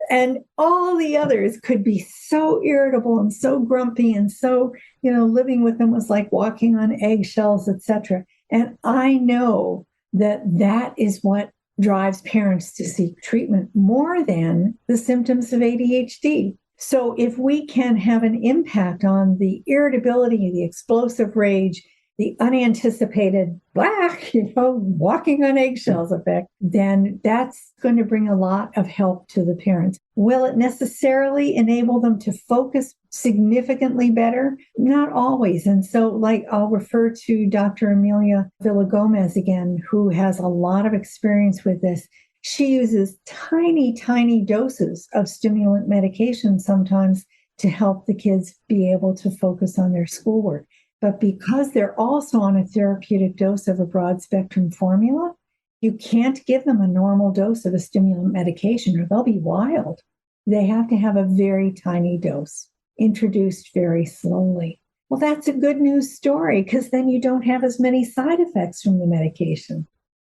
And all the others could be so irritable and so grumpy and so, living with them was like walking on eggshells, etc. And I know that is what drives parents to seek treatment more than the symptoms of ADHD. So if we can have an impact on the irritability, the explosive rage, the unanticipated walking on eggshells effect, then that's going to bring a lot of help to the parents. Will it necessarily enable them to focus significantly better? Not always. And so I'll refer to Dr. Amelia Villagomez again, who has a lot of experience with this. She uses tiny, tiny doses of stimulant medication sometimes to help the kids be able to focus on their schoolwork. But because they're also on a therapeutic dose of a broad spectrum formula, you can't give them a normal dose of a stimulant medication or they'll be wild. They have to have a very tiny dose, introduced very slowly. Well, that's a good news story because then you don't have as many side effects from the medication.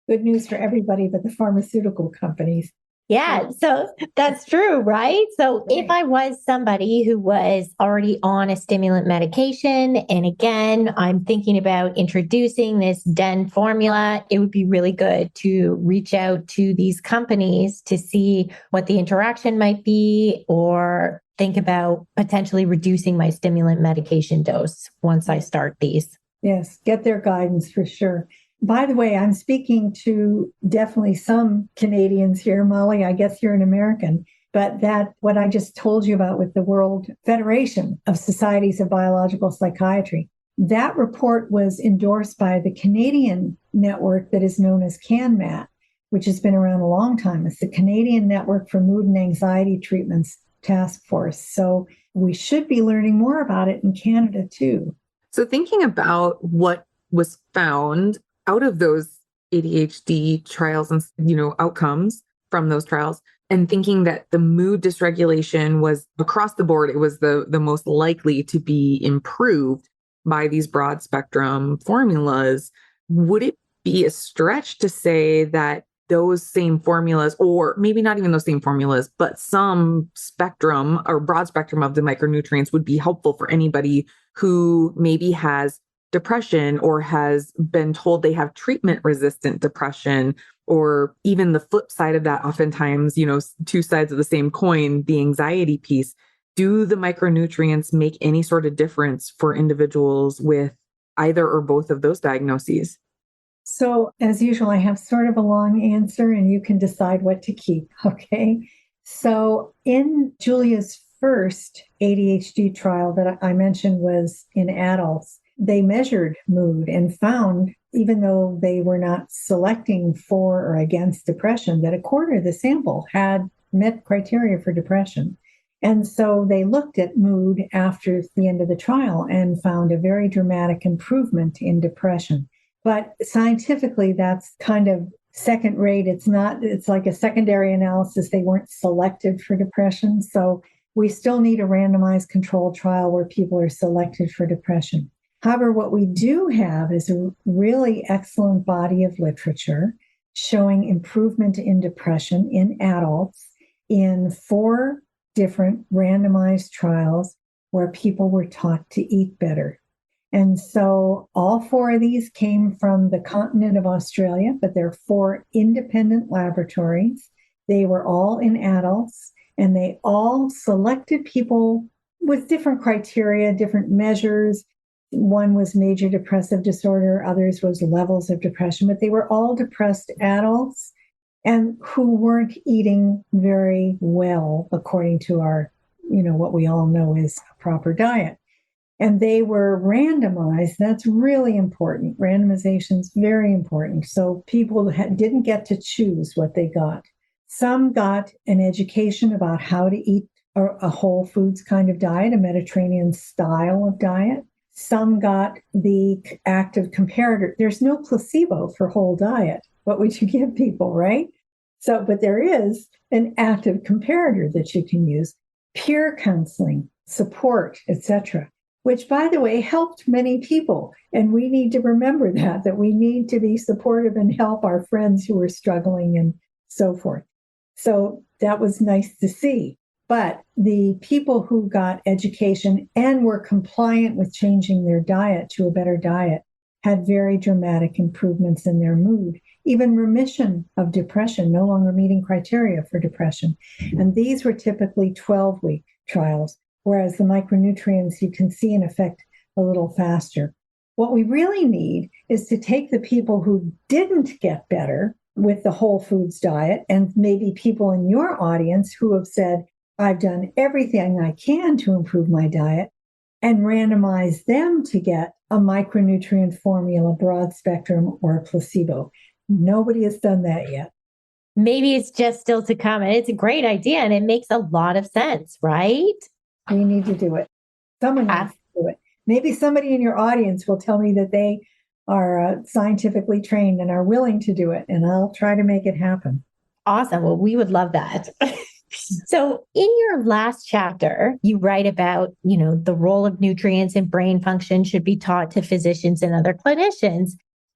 Good news for everybody but the pharmaceutical companies. Yeah, so that's true, right? So if I was somebody who was already on a stimulant medication, and again, I'm thinking about introducing this DEN formula, it would be really good to reach out to these companies to see what the interaction might be, or think about potentially reducing my stimulant medication dose once I start these. Yes, get their guidance for sure. By the way, I'm speaking to definitely some Canadians here. Molly, I guess you're an American, but that what I just told you about with the World Federation of Societies of Biological Psychiatry, that report was endorsed by the Canadian network that is known as CANMAT, which has been around a long time. It's the Canadian Network for Mood and Anxiety Treatments Task Force. So we should be learning more about it in Canada too. So thinking about what was found out of those ADHD trials and, outcomes from those trials, and thinking that the mood dysregulation was across the board, it was the most likely to be improved by these broad spectrum formulas, would it be a stretch to say that those same formulas, or maybe not even those same formulas, but some spectrum or broad spectrum of the micronutrients would be helpful for anybody who maybe has depression or has been told they have treatment-resistant depression, or even the flip side of that, oftentimes, two sides of the same coin, the anxiety piece. Do the micronutrients make any sort of difference for individuals with either or both of those diagnoses? So as usual, I have sort of a long answer and you can decide what to keep, okay? So in Julia's first ADHD trial that I mentioned was in adults, they measured mood and found, even though they were not selecting for or against depression, that a quarter of the sample had met criteria for depression. And so they looked at mood after the end of the trial and found a very dramatic improvement in depression. But scientifically, that's kind of second rate. It's like a secondary analysis. They weren't selected for depression. So we still need a randomized controlled trial where people are selected for depression. However, what we do have is a really excellent body of literature showing improvement in depression in adults in 4 different randomized trials where people were taught to eat better. And so all 4 of these came from the continent of Australia, but they're 4 independent laboratories. They were all in adults, and they all selected people with different criteria, different measures. One was major depressive disorder, others was levels of depression, but they were all depressed adults and who weren't eating very well according to our, what we all know is a proper diet. And they were randomized. That's really important. Randomization is very important. So people didn't get to choose what they got. Some got an education about how to eat a whole foods kind of diet, a Mediterranean style of diet. Some got the active comparator. There's no placebo for whole diet. What would you give people, right? So, but there is an active comparator that you can use, peer counseling, support, etc., which, by the way, helped many people. And we need to remember that we need to be supportive and help our friends who are struggling and so forth. So that was nice to see. But the people who got education and were compliant with changing their diet to a better diet had very dramatic improvements in their mood, even remission of depression, no longer meeting criteria for depression. And these were typically 12-week trials, whereas the micronutrients you can see an effect a little faster. What we really need is to take the people who didn't get better with the whole foods diet, and maybe people in your audience who have said, I've done everything I can to improve my diet, and randomize them to get a micronutrient formula, broad spectrum, or a placebo. Nobody has done that yet. Maybe it's just still to come. And it's a great idea. And it makes a lot of sense, right? We need to do it. Someone needs to do it. Maybe somebody in your audience will tell me that they are scientifically trained and are willing to do it. And I'll try to make it happen. Awesome. Well, we would love that. So in your last chapter, you write about, the role of nutrients in brain function should be taught to physicians and other clinicians.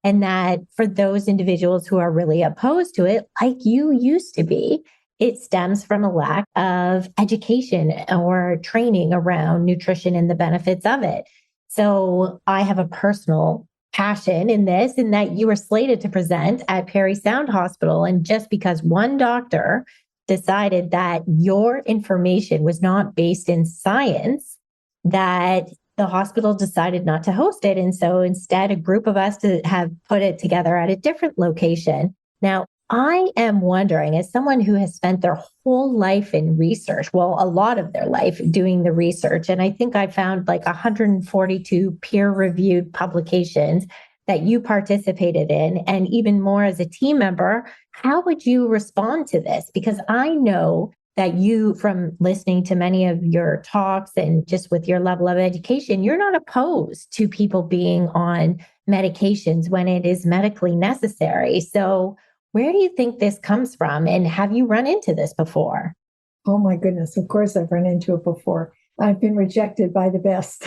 And that for those individuals who are really opposed to it, like you used to be, it stems from a lack of education or training around nutrition and the benefits of it. So I have a personal passion in this, in that you were slated to present at Parry Sound Hospital. And just because one doctor decided that your information was not based in science, that the hospital decided not to host it. And so instead, a group of us have put it together at a different location. Now, I am wondering, as someone who has spent their whole life in research, well, a lot of their life doing the research, and I think I found like 142 peer-reviewed publications that you participated in, and even more as a team member, how would you respond to this? Because I know that you, from listening to many of your talks and just with your level of education, you're not opposed to people being on medications when it is medically necessary. So where do you think this comes from? And have you run into this before? Oh my goodness. Of course I've run into it before. I've been rejected by the best.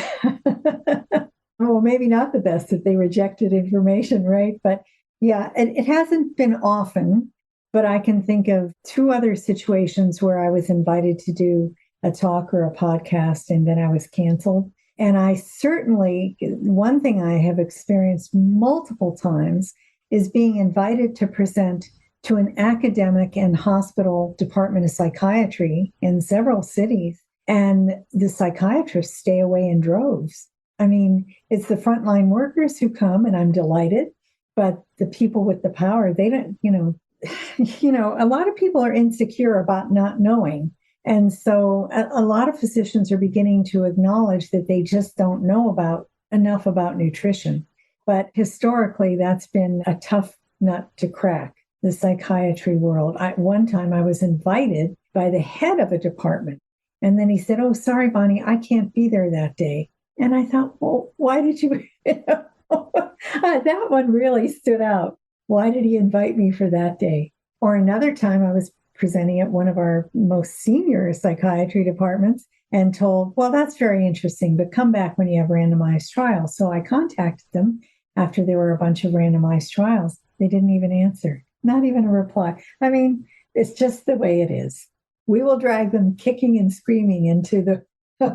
Well, maybe not the best if they rejected information, right? But yeah, it hasn't been often, but I can think of 2 other situations where I was invited to do a talk or a podcast and then I was canceled. And I certainly, one thing I have experienced multiple times is being invited to present to an academic and hospital department of psychiatry in several cities. And the psychiatrists stay away in droves. I mean, it's the frontline workers who come, and I'm delighted, but the people with the power, they don't, a lot of people are insecure about not knowing. And so a lot of physicians are beginning to acknowledge that they just don't know enough about nutrition. But historically, that's been a tough nut to crack, the psychiatry world. One time I was invited by the head of a department, and then he said, "Oh, sorry, Bonnie, I can't be there that day." And I thought, well, why did you? That one really stood out. Why did he invite me for that day? Or another time I was presenting at one of our most senior psychiatry departments and told, well, that's very interesting, but come back when you have randomized trials. So I contacted them after there were a bunch of randomized trials. They didn't even answer, not even a reply. I mean, it's just the way it is. We will drag them kicking and screaming into the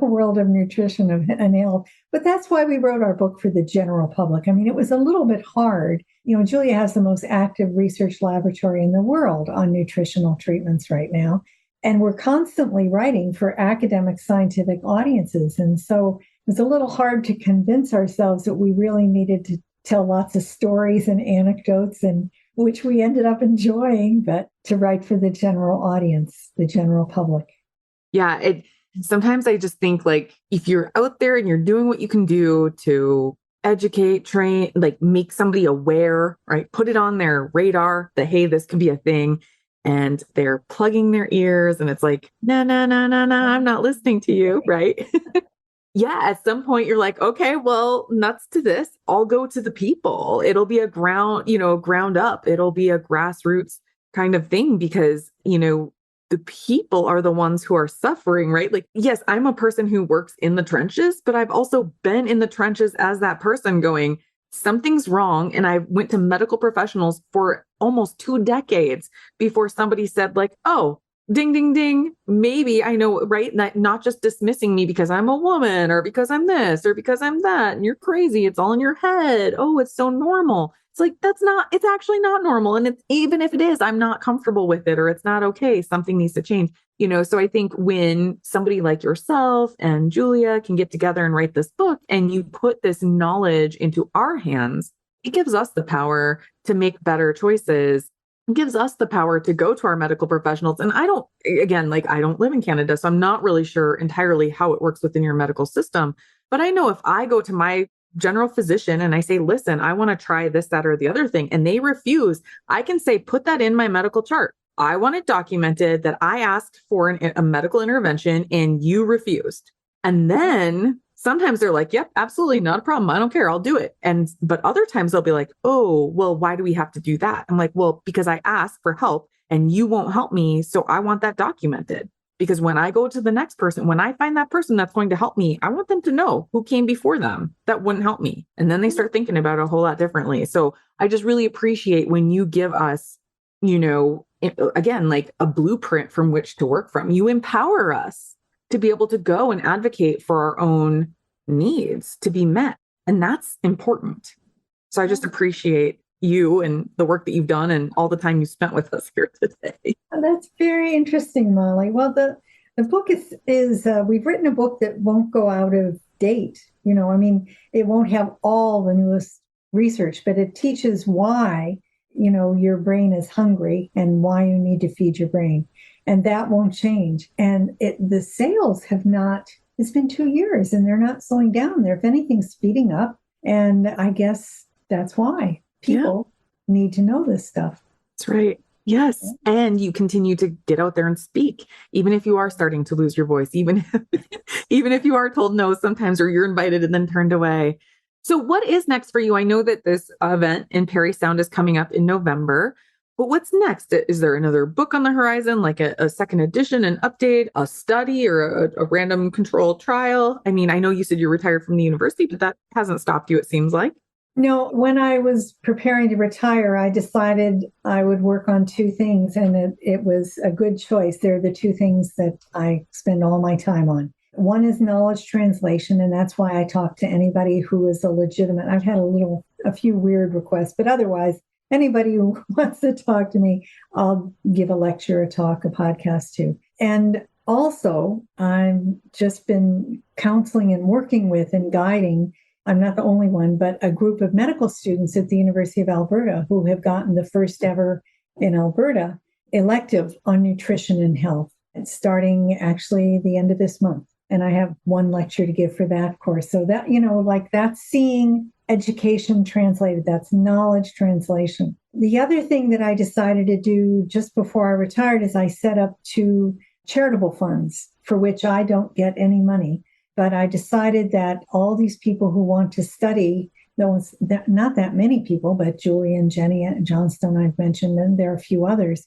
world of nutrition and health. But that's why we wrote our book for the general public. I mean, it was a little bit hard. You know, Julia has the most active research laboratory in the world on nutritional treatments right now. And we're constantly writing for academic scientific audiences. And so it was a little hard to convince ourselves that we really needed to tell lots of stories and anecdotes, and which we ended up enjoying, but to write for the general audience, the general public. Yeah, sometimes I just think like if you're out there and you're doing what you can do to educate, train, like make somebody aware, right? Put it on their radar that, hey, this could be a thing. And they're plugging their ears and it's like, no, I'm not listening to you, right? Yeah, at some point you're like, okay, well, nuts to this. I'll go to the people. It'll be a ground up. It'll be a grassroots kind of thing because, the people are the ones who are suffering, right? Like, yes, I'm a person who works in the trenches, but I've also been in the trenches as that person going, something's wrong. And I went to medical professionals for almost 2 decades before somebody said like, oh, ding, ding, ding. Maybe I know, right? Not just dismissing me because I'm a woman or because I'm this or because I'm that. And you're crazy. It's all in your head. Oh, it's so normal. It's like, it's actually not normal. And even if it is, I'm not comfortable with it or it's not okay. Something needs to change, So I think when somebody like yourself and Julia can get together and write this book and you put this knowledge into our hands, it gives us the power to make better choices. It gives us the power to go to our medical professionals. And I don't live in Canada, so I'm not really sure entirely how it works within your medical system. But I know if I go to my general physician and I say, listen, I want to try this, that, or the other thing, and they refuse, I can say, put that in my medical chart. I want it documented that I asked for a medical intervention and you refused. And then sometimes they're like, yep, absolutely not a problem. I don't care. I'll do it. But other times they'll be like, oh, well, why do we have to do that? I'm like, well, because I asked for help and you won't help me. So I want that documented. Because when I go to the next person, when I find that person that's going to help me, I want them to know who came before them that wouldn't help me. And then they start thinking about it a whole lot differently. So I just really appreciate when you give us, again, like a blueprint from which to work from. You empower us to be able to go and advocate for our own needs to be met. And that's important. So I just appreciate you and the work that you've done and all the time you spent with us here today. That's very interesting, Molly. Well, the book is we've written a book that won't go out of date. It won't have all the newest research, but it teaches why, your brain is hungry and why you need to feed your brain. And that won't change. And the sales have not, it's been 2 years and they're not slowing down. They're, if anything, speeding up. And I guess that's why people need to know this stuff. That's right. Yes. And you continue to get out there and speak, even if you are starting to lose your voice, even if you are told no sometimes, or you're invited and then turned away. So what is next for you? I know that this event in Parry Sound is coming up in November, but what's next? Is there another book on the horizon, like a second edition, an update, a study, or a random controlled trial? I mean, I know you said you're retired from the university, but that hasn't stopped you, it seems like. No, when I was preparing to retire, I decided I would work on 2 things, and it was a good choice. They're the 2 things that I spend all my time on. One is knowledge translation, and that's why I talk to anybody who is a legitimate. I've had a few weird requests, but otherwise, anybody who wants to talk to me, I'll give a lecture, a talk, a podcast to. And also, I've just been counseling and working with and guiding. I'm not the only one, but a group of medical students at the University of Alberta who have gotten the first ever in Alberta elective on nutrition and health. It's starting actually the end of this month. And I have one lecture to give for that course. So that, that's seeing education translated. That's knowledge translation. The other thing that I decided to do just before I retired is I set up 2 charitable funds for which I don't get any money. But I decided that all these people who want to study though it's not that many people, but Julie and Jenny at Johnstone I've mentioned, and there are a few others.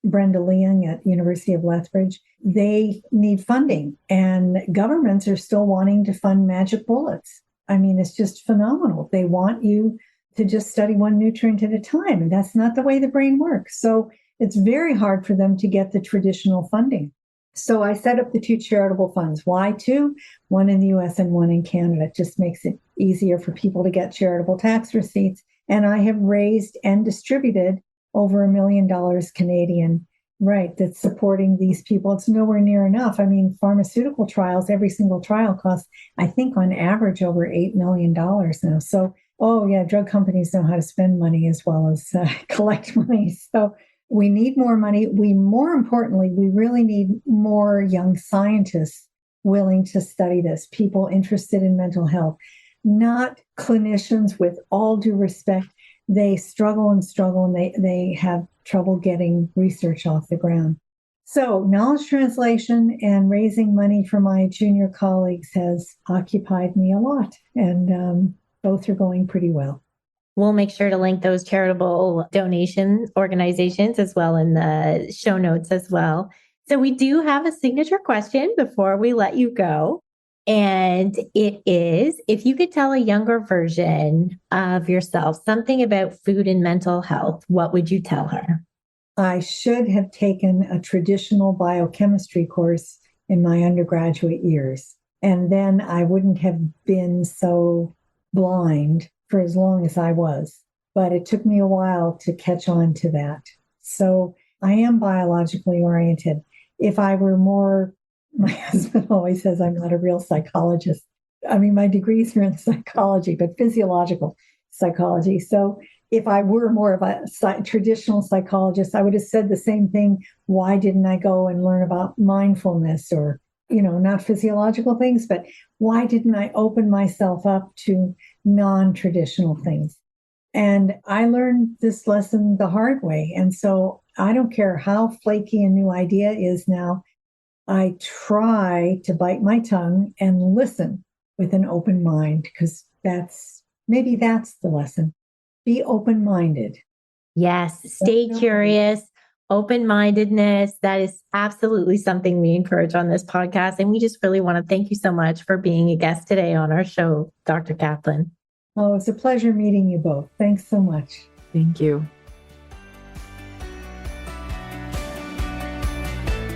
Brenda Leung at University of Lethbridge, they need funding, and governments are still wanting to fund magic bullets. I mean, it's just phenomenal. They want you to just study one nutrient at a time, and that's not the way the brain works. So it's very hard for them to get the traditional funding. So I set up the two charitable funds. Why two? One in the US and one in Canada. It just makes it easier for people to get charitable tax receipts. And I have raised and distributed over $1 million Canadian, right, that's supporting these people. It's nowhere near enough. I mean, pharmaceutical trials, every single trial costs, I think on average, over $8 million now. So, oh yeah, drug companies know how to spend money as well as collect money. So we need more money. More importantly, we really need more young scientists willing to study this, people interested in mental health, not clinicians. With all due respect, they struggle and they have trouble getting research off the ground. So knowledge translation and raising money for my junior colleagues has occupied me a lot, and both are going pretty well. We'll make sure to link those charitable donation organizations as well in the show notes as well. So we do have a signature question before we let you go. And it is, if you could tell a younger version of yourself something about food and mental health, what would you tell her? I should have taken a traditional biochemistry course in my undergraduate years, and then I wouldn't have been so blind for as long as I was. But it took me a while to catch on to that. So I am biologically oriented. If I were more, my husband always says I'm not a real psychologist. I mean, my degrees are in psychology, but physiological psychology. So if I were more of a traditional psychologist, I would have said the same thing. Why didn't I go and learn about mindfulness or, not physiological things, but why didn't I open myself up to non-traditional things? And I learned this lesson the hard way. And so I don't care how flaky a new idea is now, I try to bite my tongue and listen with an open mind, because maybe that's the lesson. Be open-minded. Yes. Stay curious, open-mindedness. That is absolutely something we encourage on this podcast. And we just really want to thank you so much for being a guest today on our show, Dr. Kaplan. Oh, it's a pleasure meeting you both. Thanks so much. Thank you.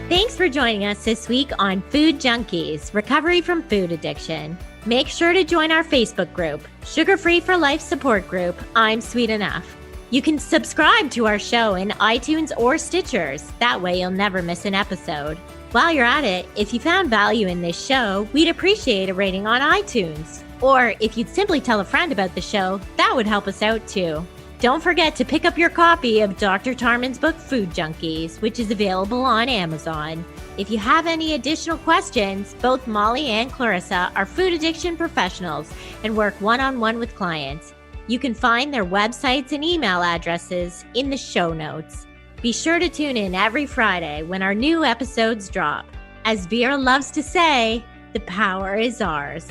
Thanks for joining us this week on Food Junkies, Recovery from Food Addiction. Make sure to join our Facebook group, Sugar Free for Life support group, I'm Sweet Enough. You can subscribe to our show in iTunes or Stitchers. That way you'll never miss an episode. While you're at it, if you found value in this show, we'd appreciate a rating on iTunes. Or if you'd simply tell a friend about the show, that would help us out too. Don't forget to pick up your copy of Dr. Tarman's book, Food Junkies, which is available on Amazon. If you have any additional questions, both Molly and Clarissa are food addiction professionals and work one-on-one with clients. You can find their websites and email addresses in the show notes. Be sure to tune in every Friday when our new episodes drop. As Vera loves to say, the power is ours.